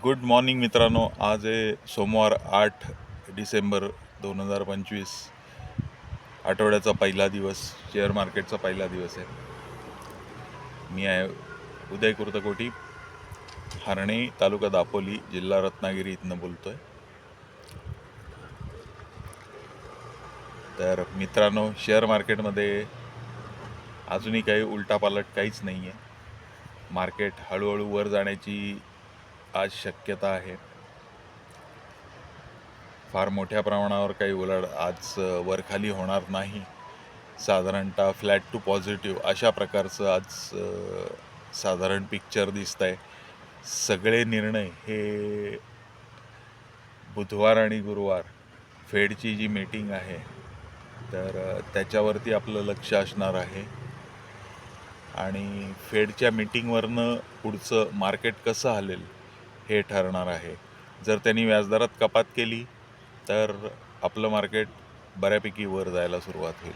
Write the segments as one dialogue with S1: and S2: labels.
S1: Good morning मित्रांनो. आज आहे सोमवार 8 डिसेंबर 2025. आठवड्याचा पहिला दिवस, शेअर मार्केटचा पहिला दिवस आहे. मी आहे उदय कुर्तकोटी, हरणे, तालुका दापोली, जिल्हा रत्नागिरी इथनं बोलतोय. तर मित्रांनो, शेअर मार्केटमध्ये अजूनही काही उलटापालट काहीच नाही आहे. मार्केट हळूहळू वर जाण्याची आज शक्यता आहे. फार मोठ्या प्रमाणावर काही उलाढ आज वरखाली होणार नाही. साधारणतः फ्लॅट टू पॉझिटिव्ह अशा प्रकारचं आज साधारण पिक्चर दिसत आहे. सगळे निर्णय हे बुधवार आणि गुरुवार फेडची जी मीटिंग आहे तर त्याच्यावरती आपलं लक्ष असणार आहे. आणि फेडच्या मीटिंगवरनं पुढचं मार्केट कसं हलेल हे ठरणार आहे. जर त्यांनी व्याजदरात कपात केली तर आपलं मार्केट बऱ्यापैकी वर जायला सुरुवात होईल.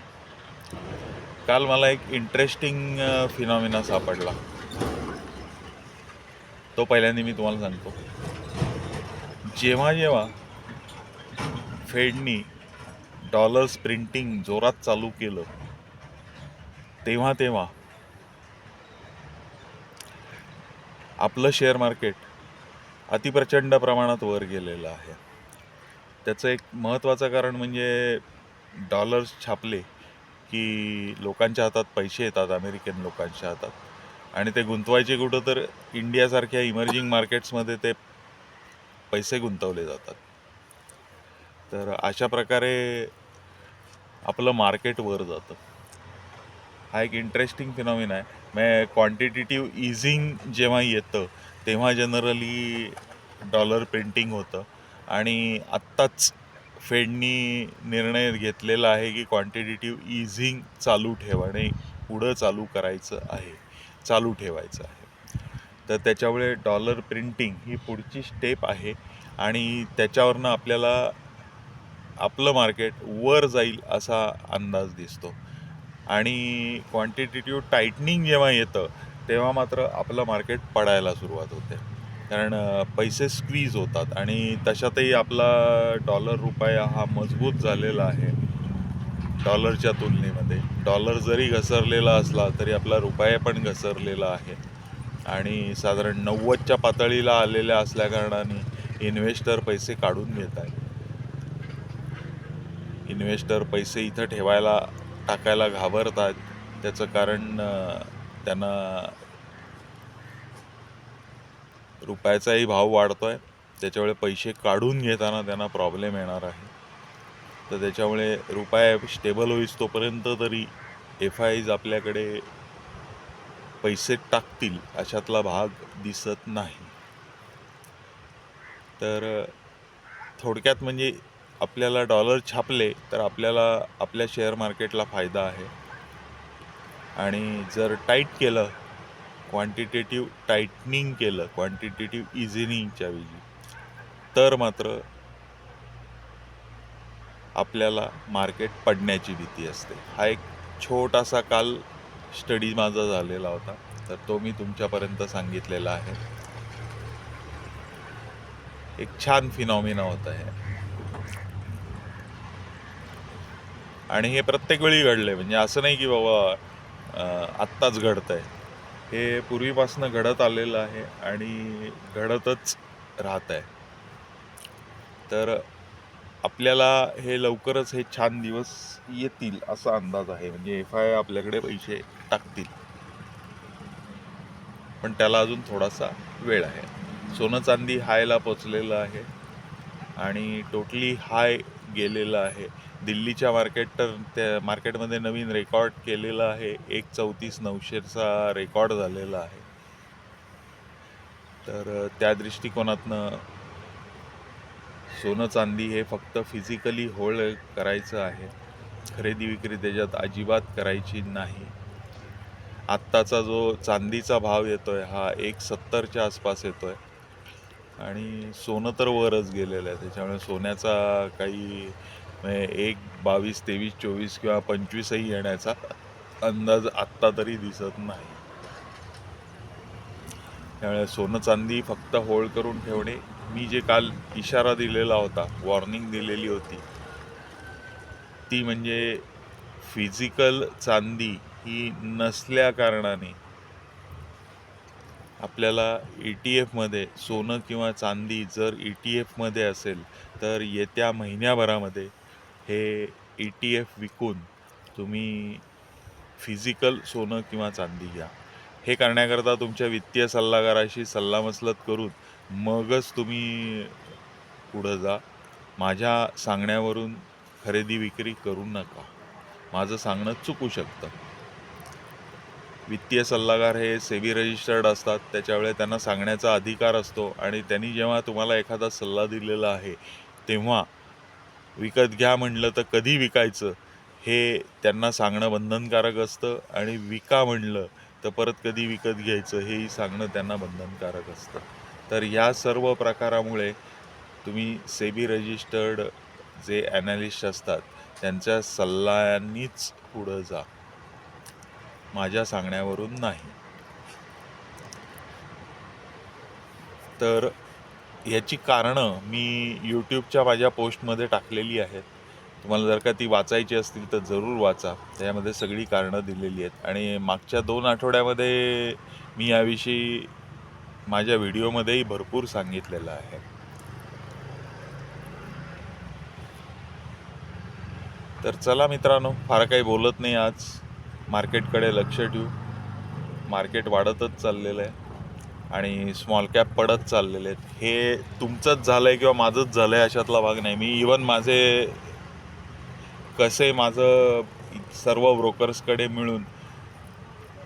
S1: काल मला एक इंटरेस्टिंग फिनॉमिना सापडला. तो पहिल्यांदा मी तुम्हाला सांगतो. जेव्हा जेव्हा फेडनी डॉलर्स प्रिंटिंग जोरात चालू केलं तेव्हा तेव्हा आपलं शेअर मार्केट अतिप्रचंड प्रमाणात वर गेलेलं आहे. त्याचं एक महत्त्वाचं कारण म्हणजे डॉलर्स छापले की लोकांच्या हातात पैसे येतात, अमेरिकन लोकांच्या हातात, आणि ते गुंतवायचे कुठं तर इंडियासारख्या इमर्जिंग मार्केट्समध्ये ते पैसे गुंतवले जातात. तर अशा प्रकारे आपलं मार्केट वर जातं. हा एक इंटरेस्टिंग फिनॉमिना आहे. मग क्वांटिटेटिव्ह इझिंग जेव्हा येतं तेव्हा जनरली डॉलर प्रिंटिंग होतं. आणि आत्ताच फेडनी निर्णय घेतलेला आहे की क्वांटिटेटिव्ह इझिंग चालू ठेवणे पुढं चालू ठेवायचं आहे. तर त्याच्यामुळे डॉलर प्रिंटिंग ही पुढची स्टेप आहे आणि त्याच्यावरनं आपल्याला आपलं मार्केट वर जाईल असा अंदाज दिसतो. आणि क्वांटिटेटिव्ह टाईटनिंग जेव्हा येतं तेव्हा मात्र आपलं मार्केट पडायला सुरुवात होते, कारण पैसे स्क्वीज होतात. आणि तशातही आपला डॉलर रुपया हा मजबूत झालेला आहे. डॉलरच्या तुलनेमध्ये डॉलर जरी घसरलेला असला तरी आपला रुपया पण घसरलेला आहे. आणि साधारण 90च्या पातळीला आलेल्या असल्याकारणाने इन्व्हेस्टर पैसे काढून घेत आहेत. इन्व्हेस्टर पैसे इथं टाकायला घाबरतात. त्याचं कारण त्यांना रुपयाचाही भाव वाढतो आहे, त्याच्यामुळे पैसे काढून घेताना त्यांना प्रॉब्लेम येणार आहे. तर त्याच्यामुळे रुपया स्टेबल होईस तोपर्यंत तरी FIs आपल्याकडे पैसे टाकतील अशातला भाग दिसत नाही. तर थोडक्यात म्हणजे आपल्याला डॉलर छापले तर आपल्याला आपल्या शेअर मार्केटला फायदा आहे. आणि जर टाईट केलं, क्वांटिटेटिव्ह टाईटनिंग केलं क्वांटिटेटिव्ह इझिनिंगच्या ऐवजी, तर मात्र आपल्याला मार्केट पडण्याची भीती असते. हा एक छोटासा काल स्टडी माझा झालेला होता, तर तो मी तुमच्यापर्यंत सांगितलेला आहे. एक छान फिनॉमिना होता हे, आणि हे प्रत्येक वेळी घडले. म्हणजे असं नाही की बाबा आत्ताच घडतं आहे. हे पूर्वीपासून घडत आलेलं आहे आणि घडतच राहत आहे. तर आपल्याला हे लवकरच हे छान दिवस येतील असा अंदाज आहे. म्हणजे FI आपल्याकडे पैसे टाकतील, पण त्याला अजून थोडासा वेळ आहे. सोनं चांदी हायला पोचलेलं आहे आणि टोटली हाय गेलेलं आहे. दिल्लीच्या मार्केटमध्ये नवीन रेकॉर्ड केलेला आहे. 1,34,900चा रेकॉर्ड झालेला आहे. तर त्या दृष्टिकोनातनं सोनं चांदी हे फक्त फिजिकली होल्ड करायचं आहे. खरेदी विक्री त्याच्यात अजिबात करायची नाही. आत्ताचा जो चांदीचा भाव येतोय हा 1,70च्या आसपास येतोय आणि सोनं तर वरच गेलेलं आहे. त्याच्यामुळे सोन्याचा काही 1,22, 23, 24 किंवा 25ही येण्याचा अंदाज आत्ता तरी दिसत नाही. त्यामुळे सोनं चांदी फक्त होल्ड करून ठेवणे. मी जे काल इशारा दिलेला होता, वॉर्निंग दिलेली होती, ती म्हणजे फिजिकल चांदी ही नसल्या कारणाने आपल्याला ETF-मध्ये सोनं किंवा चांदी जर ETF-मध्ये असेल तर येत्या महिन्याभरामध्ये हे ETF विकून तुम्ही फिजिकल सोनं किंवा चांदी घ्या. हे करण्याकरता तुमच्या वित्तीय सल्लागाराशी सल्लामसलत करून मगच तुम्ही पुढं जा. माझ्या सांगण्यावरून खरेदी विक्री करू नका. माझं सांगणं चुकू शकतं. वित्तीय सल्लागार हे सेबी रजिस्टर्ड असतात, त्याच्यामुळे त्यांना सांगण्याचा अधिकार असतो आणि त्यांनी जेव्हा तुम्हाला एखादा सल्ला दिलेला आहे तेव्हा विकत घ्या म्हणलं तर कधी विकायचं हे त्यांना सांगणं बंधनकारक असतं आणि विका म्हणलं तर परत कधी विकत घ्यायचं हेही सांगणं त्यांना बंधनकारक असतं. तर या सर्व प्रकारामुळे तुम्ही सेबी रजिस्टर्ड जे ॲनालिस्ट असतात त्यांच्या सल्ल्यांनीच पुढं जा, माझ्या सांगण्यावरून नाही. तर याची कारणं मी यूट्यूबच्या माझ्या पोस्टमध्ये टाकलेली आहेत. तुम्हाला जर का ती वाचायची असतील तर जरूर वाचा. त्यामध्ये सगळी कारणं दिलेली आहेत आणि मागच्या 2 आठवड्यामध्ये मी याविषयी माझ्या व्हिडिओमध्येही भरपूर सांगितलेलं आहे. तर चला मित्रांनो, फार काही बोलत नाही आज. मार्केटकडे लक्ष ठेवू. मार्केट वाढतच चाललेलं आहे आणि स्मॉल कॅप पडत चाललेले आहेत. हे तुमचंच झालं आहे किंवा माझंच झालं आहे अशातला भाग नाही. मी इवन माझं सर्व ब्रोकर्सकडे मिळून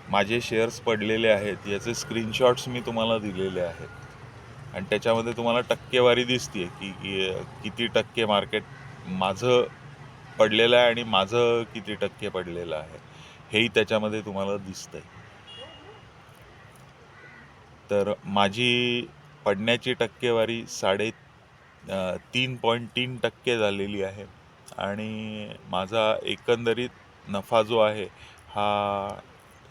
S1: माझे शेअर्स पडलेले आहेत याचे स्क्रीनशॉट्स मी तुम्हाला दिलेले आहेत आणि त्याच्यामध्ये तुम्हाला टक्केवारी दिसते की किती टक्के मार्केट माझं पडलेलं आहे आणि माझं किती टक्के पडलेलं आहे हेही त्याच्यामध्ये तुम्हाला दिसतंय. तर माझी पडण्याची टक्केवारी 3.3% झालेली आहे आणि माझा एकंदरीत नफा जो आहे हा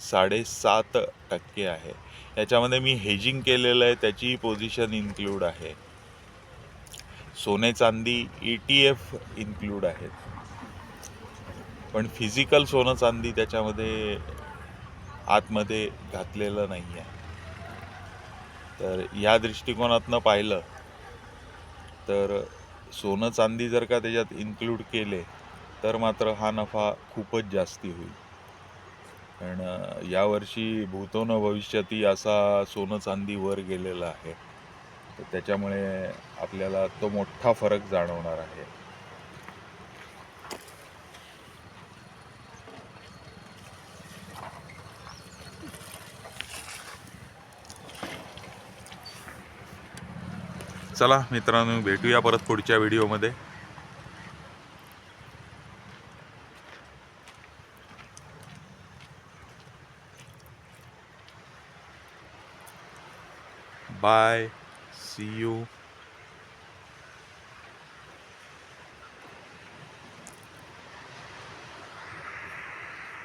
S1: 7.5% आहे. याच्यामध्ये मी हेजिंग केलेलं आहे त्याची पोझिशन इन्क्लूड आहे. सोने चांदी ETF इन्क्लूड आहेत, पण फिजिकल सोनं चांदी त्याच्यामध्ये आतमध्ये घातलेलं नाही आहे. तर या दृष्टिकोनातनं पाहिलं तर सोनं चांदी जर का त्याच्यात इन्क्लूड केले तर मात्र हा नफा खूपच जास्ती होईल. कारण यावर्षी भूतो न भविष्यती असा सोनं चांदी वर गेलेला आहे. तर त्याच्यामुळे आपल्याला तो मोठा फरक जाणवणार आहे. चला मित्रांनो, भेटूया परत पुढच्या व्हिडिओमध्ये. Bye, see you.